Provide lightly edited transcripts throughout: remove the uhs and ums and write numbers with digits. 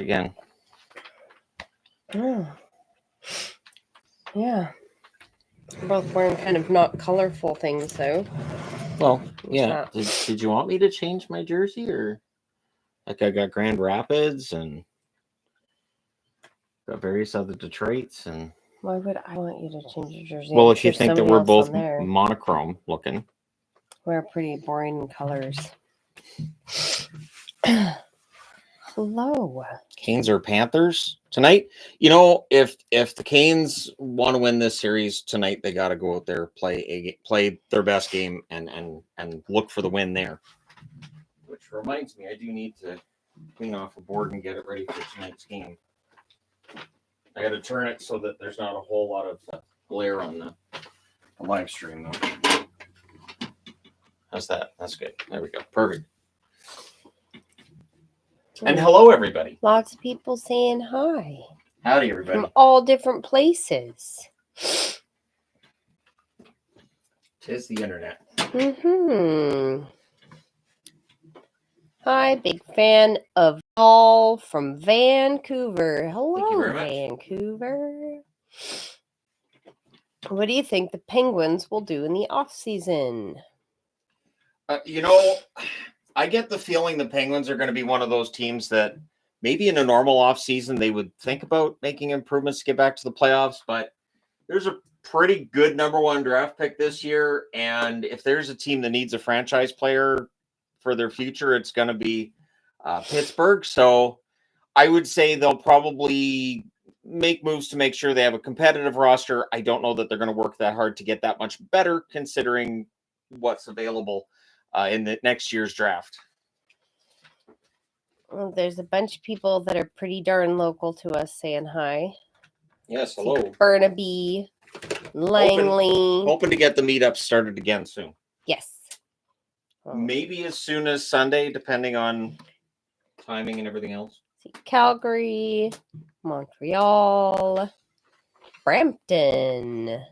again. Oh. Yeah. We're both wearing kind of not colorful things, though. Well, yeah. Did you want me to change my jersey, or like I got Grand Rapids and got various other Detroits, and why would I want you to change your jersey? well, I'm if you sure think that somebody we're else both on there monochrome looking, wear pretty boring colors. Hello. Canes or Panthers tonight. You know, if the Canes want to win this series tonight, they got to go out there, play their best game, and look for the win there. Which reminds me, I do need to clean off a board and get it ready for tonight's game. I got to turn it so that there's not a whole lot of glare on the live stream, though. How's that? That's good. There we go. Perfect. And hello, everybody. Lots of people saying hi. Howdy, everybody. From all different places. Tis the internet. Hi, big fan of all from Vancouver. Hello, much. Vancouver. What do you think the Penguins will do in the off season? You know, I get the feeling the Penguins are going to be one of those teams that maybe in a normal off season they would think about making improvements to get back to the playoffs, but there's a pretty good number one draft pick this year, and if there's a team that needs a franchise player for their future, it's going to be Pittsburgh. So I would say they'll probably make moves to make sure they have a competitive roster. I don't know that they're going to work that hard to get that much better, considering what's available in the next year's draft. Well, there's a bunch of people that are pretty darn local to us saying hi. Yes, hello. Burnaby, Langley. Hoping to get the meetup started again soon. Yes. Maybe as soon as Sunday, depending on timing and everything else. Calgary, Montreal, Brampton,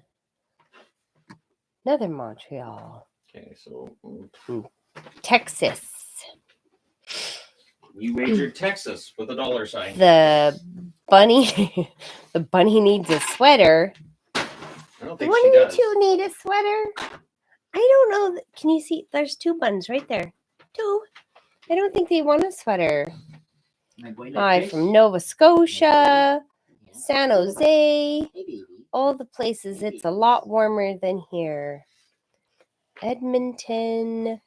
another Montreal. Okay, so Texas. You wagered Texas with $. The bunny, the bunny needs a sweater. I don't think One she of you does. two need a sweater. I don't know. Can you see? There's two buns right there. Two. I don't think they want a sweater. Hi from Nova Scotia, San Jose, all the places. It's a lot warmer than here. Edmonton.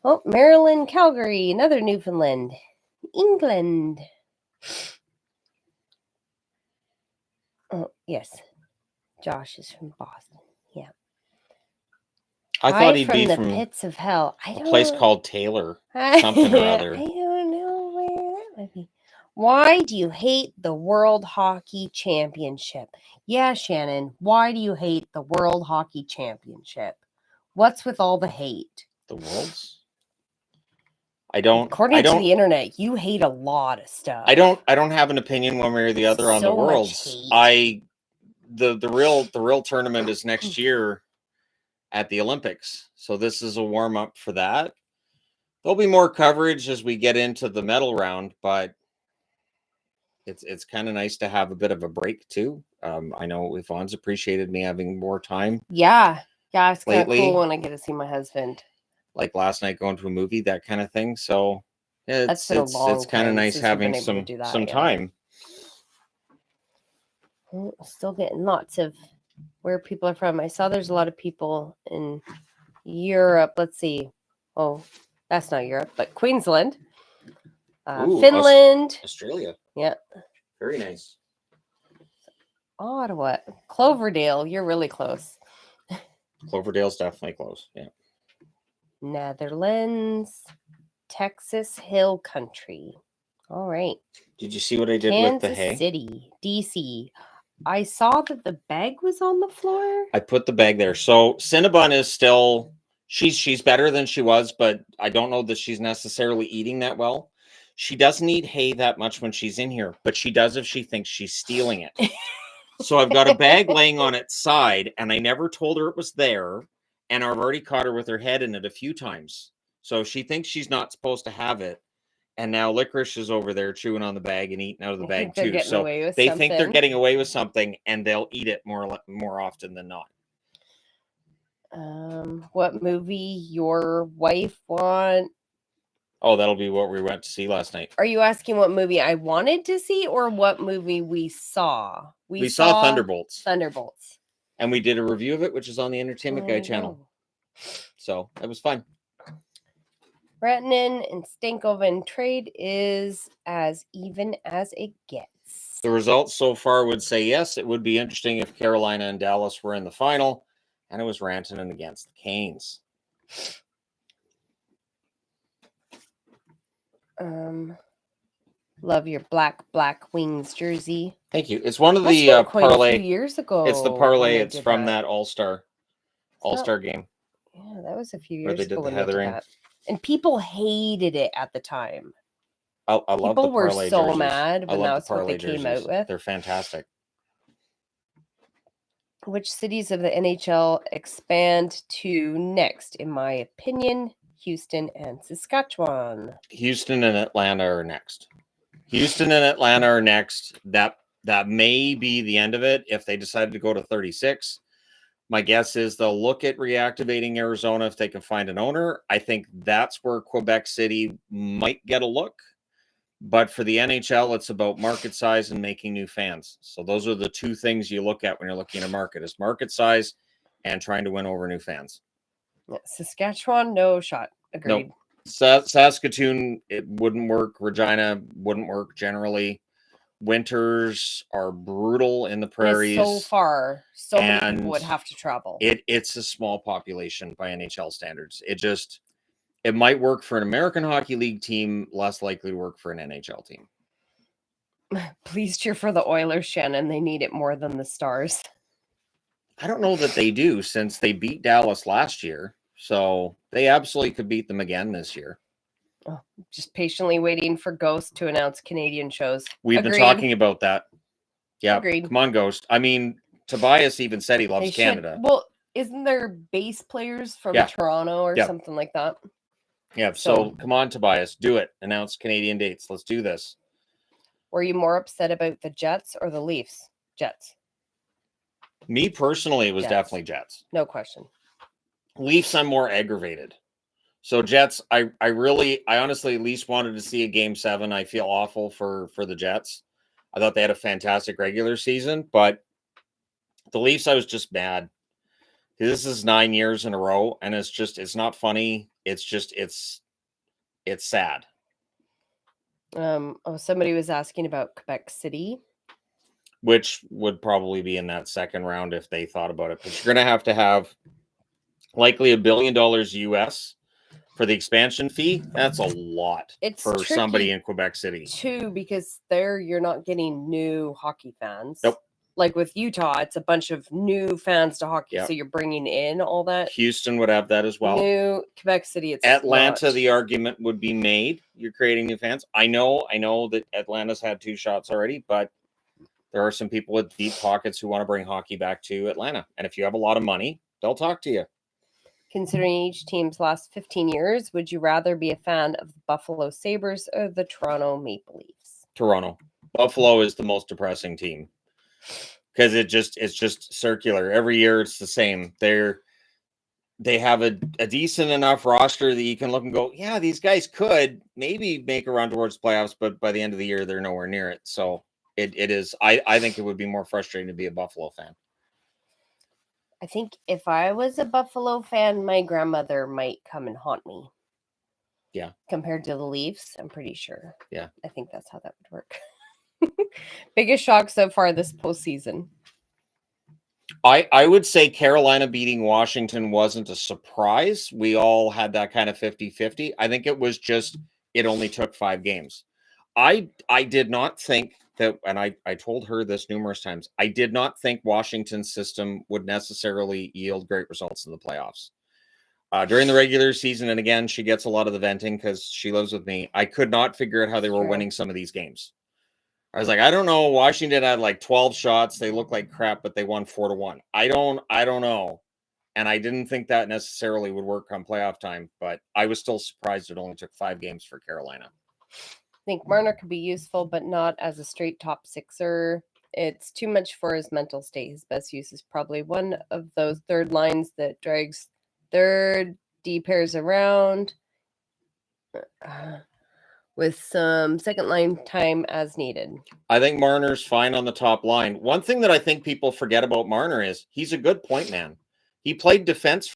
Oh, Maryland, Calgary, another Newfoundland. England. Oh, yes. Josh is from Boston. Yeah. I thought he'd be the from pits of hell. a place called Taylor. Something or other. I don't know where that might be. Why do you hate the World Hockey Championship? Yeah, Shannon. Why do you hate the World Hockey Championship? What's with all the hate? The Worlds? According to the internet, you hate a lot of stuff. I don't have an opinion one way or the other on the Worlds. The real tournament is next year at the Olympics. So this is a warm up for that. There'll be more coverage as we get into the medal round, but it's kind of nice to have a bit of a break too. I know Yvonne's appreciated me having more time. Yeah, it's kind of cool when I get to see my husband. Like last night going to a movie, that kind of thing. So it's kind of nice having some time. Still getting lots of where people are from. I saw there's a lot of people in Europe. Let's see. Oh, that's not Europe, but Queensland, Finland, Australia. Yeah, very nice. Ottawa, Cloverdale. You're really close. Cloverdale's definitely close. Yeah. Netherlands, Texas Hill Country. All right. Did you see what I did with the hay? Kansas City, DC. I saw that the bag was on the floor. I put the bag there. So Cinnabon is still, she's better than she was, but I don't know that she's necessarily eating that well. She doesn't eat hay that much when she's in here, but she does if she thinks she's stealing it. So I've got a bag laying on its side, and I never told her it was there. And I've already caught her with her head in it a few times. So if she thinks she's not supposed to have it, And now Licorice is over there chewing on the bag and eating out of the I bag think they're too. getting So away with they think they're something. getting away with something, and they'll eat it more often than not. What movie your wife want? Oh, that'll be what we went to see last night. Are you asking what movie I wanted to see or what movie we saw? We saw Thunderbolts. Thunderbolts. And we did a review of it, which is on the Entertainment There Guy you channel. go. So it was fun. Rantanen and Stankoven trade is as even as it gets. The results so far would say yes. It would be interesting if Carolina and Dallas were in the final, and it was Rantanen against the Canes. Love your black Wings jersey. Thank you. It's one of Must the have been quite parlay. a few years ago. It's the when parlay. they It's did from that All-Star game. Yeah, that was a few Where years they did ago the when they did heathering. that. And people hated it at the time. I love the People were parlay so jerseys. mad I when love that's the what they parlay came out jerseys. with. They're fantastic. Which cities of the NHL expand to next? In my opinion, Houston and Saskatchewan. Houston and Atlanta are next. Houston and Atlanta are next. That may be the end of it if they decided to go to 36. My guess is they'll look at reactivating Arizona if they can find an owner. I think that's where Quebec City might get a look. But for the NHL, it's about market size and making new fans. So those are the two things you look at when you're looking at a market: is market size and trying to win over new fans. Yeah, Saskatchewan, no shot. Agreed. Nope. Saskatoon, it wouldn't work. Regina wouldn't work generally. Winters are brutal in the prairies. It's so far. So many people would have to travel. It's a small population by NHL standards. It might work for an American Hockey League team, less likely to work for an NHL team. Please cheer for the Oilers, Shannon. They need it more than the Stars. I don't know that they do, since they beat Dallas last year. So they absolutely could beat them again this year. Oh, just patiently waiting for Ghost to announce Canadian shows. We've been talking about that. Yeah. Agreed. Come on, Ghost. I mean, Tobias even said he loves Canada. Well, isn't there base players from Toronto or something like that? Yeah. So come on, Tobias. Do it. Announce Canadian dates. Let's do this. Were you more upset about the Jets or the Leafs? Jets. Me personally, it was definitely Jets. No question. Leafs, I'm more aggravated. So Jets, I honestly at least wanted to see a Game 7. I feel awful for the Jets. I thought they had a fantastic regular season, but the Leafs, I was just mad. This is 9 years in a row, and it's not funny. It's sad. Somebody was asking about Quebec City, which would probably be in that second round if they thought about it. But you're going to have likely $1 billion US for the expansion fee. That's a lot for somebody in Quebec City too, because there you're not getting new hockey fans. Nope. Like with Utah, it's a bunch of new fans to hockey, so you're bringing in all that. Houston would have that as well. New Quebec City, it's Atlanta. not. The argument would be made: you're creating new fans. I know that Atlanta's had 2 shots already, but there are some people with deep pockets who want to bring hockey back to Atlanta, and if you have a lot of money, they'll talk to you. Considering each team's last 15 years, would you rather be a fan of the Buffalo Sabres or the Toronto Maple Leafs? Toronto. Buffalo is the most depressing team because it's just circular. Every year it's the same. They have a decent enough roster that you can look and go, yeah, these guys could maybe make a run towards playoffs, but by the end of the year, they're nowhere near it. So it is. I think it would be more frustrating to be a Buffalo fan. I think if I was a Buffalo fan, my grandmother might come and haunt me. Yeah. Compared to the Leafs, I'm pretty sure. Yeah. I think that's how that would work. Biggest shock so far this postseason. I would say Carolina beating Washington wasn't a surprise. We all had that kind of 50-50. I think it was just, it only took 5 games. I did not think that, and I told her this numerous times, I did not think Washington's system would necessarily yield great results in the playoffs. During the regular season, and again, she gets a lot of the venting because she lives with me, I could not figure out how they were winning some of these games. I was like, I don't know. Washington had like 12 shots. They look like crap, but they won 4-1. I don't know. And I didn't think that necessarily would work on playoff time, but I was still surprised it only took 5 games for Carolina. I think Marner could be useful, but not as a straight top sixer. It's too much for his mental state. His best use is probably one of those third lines that drags third D pairs around with some second line time as needed. I think Marner's fine on the top line. One thing that I think people forget about Marner is he's a good point man. He played defense